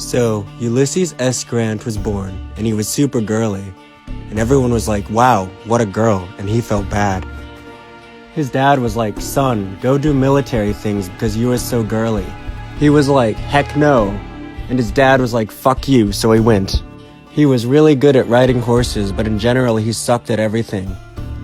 So, Ulysses S. Grant was born, and he was super girly. And everyone was like, wow, what a girl, and he felt bad. His dad was like, son, go do military things because you are so girly. He was like, heck no. And his dad was like, fuck you, so he went. He was really good at riding horses, but in general he sucked at everything.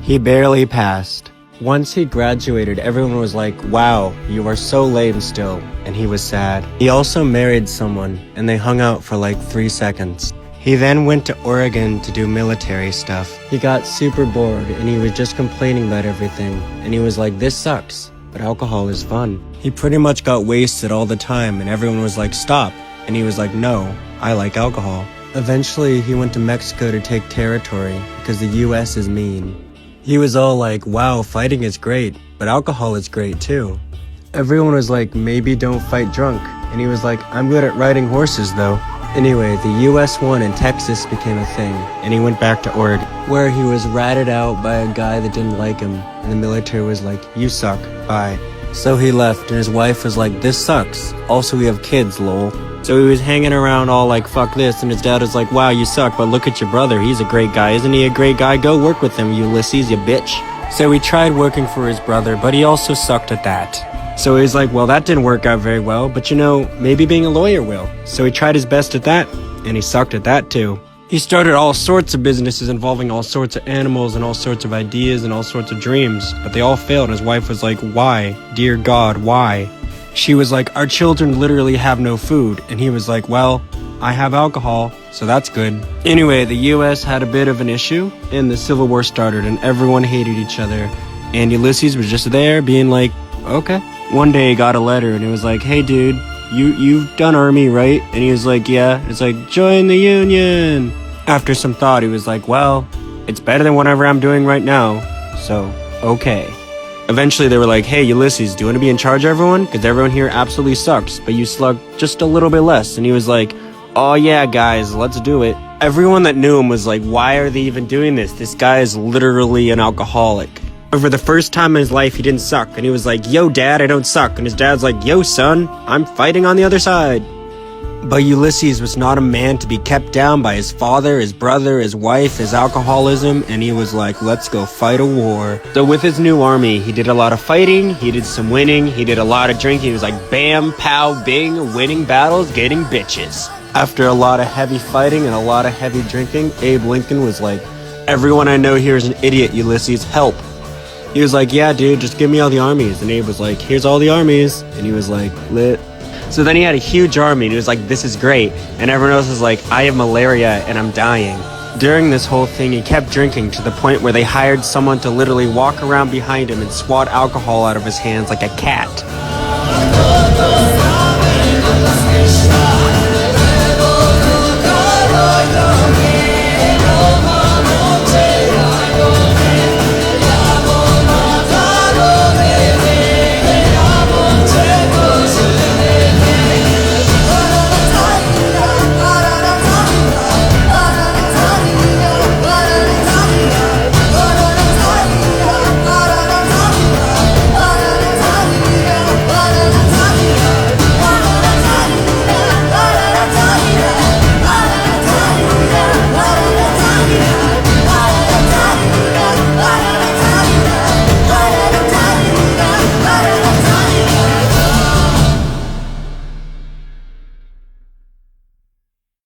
He barely passed. Once he graduated, everyone was like, wow, you are so lame still, and he was sad. He also married someone, and they hung out for like 3 seconds. He then went to Oregon to do military stuff. He got super bored, and he was just complaining about everything, and he was like, this sucks, but alcohol is fun. He pretty much got wasted all the time, and everyone was like, stop, and he was like, no, I like alcohol. Eventually, he went to Mexico to take territory, because the US is mean. He was all like, wow, fighting is great, but alcohol is great too. Everyone was like, maybe don't fight drunk. And he was like, I'm good at riding horses though. Anyway, the US won and Texas became a thing, and he went back to Oregon, where he was ratted out by a guy that didn't like him, and the military was like, you suck, bye. So he left, and his wife was like, this sucks. Also, we have kids, lol. So he was hanging around all like, fuck this, and his dad was like, wow, you suck, but look at your brother, he's a great guy. Isn't he a great guy? Go work with him, Ulysses, you bitch. So he tried working for his brother, but he also sucked at that. So he's like, well, that didn't work out very well, but you know, maybe being a lawyer will. So he tried his best at that, and he sucked at that too. He started all sorts of businesses involving all sorts of animals and all sorts of ideas and all sorts of dreams, but they all failed. His wife was like, why? Dear God, why? She was like, our children literally have no food. And he was like, well, I have alcohol, so that's good. Anyway, the US had a bit of an issue, and the Civil War started, and everyone hated each other. And Ulysses was just there being like, okay. One day he got a letter, and it was like, hey dude, you've done army, right? And he was like, yeah. It's like, join the Union. After some thought, he was like, well, it's better than whatever I'm doing right now, so okay. Eventually they were like, hey Ulysses, do you want to be in charge of everyone? Because everyone here absolutely sucks, but you slug just a little bit less. And he was like, oh yeah guys, let's do it. Everyone that knew him was like, why are they even doing this? This guy is literally an alcoholic. For the first time in his life, he didn't suck. And he was like, yo dad, I don't suck. And his dad's like, yo son, I'm fighting on the other side. But Ulysses was not a man to be kept down by his father, his brother, his wife, his alcoholism, and he was like, let's go fight a war. So with his new army, he did a lot of fighting, he did some winning, he did a lot of drinking. He was like, bam, pow, bing, winning battles, getting bitches. After a lot of heavy fighting and a lot of heavy drinking, Abe Lincoln was like, everyone I know here is an idiot, Ulysses, help. He was like, yeah dude, just give me all the armies. And Abe was like, here's all the armies. And he was like, lit. So then he had a huge army, and he was like, this is great. And everyone else was like, I have malaria, and I'm dying. During this whole thing, he kept drinking to the point where they hired someone to literally walk around behind him and swat alcohol out of his hands like a cat.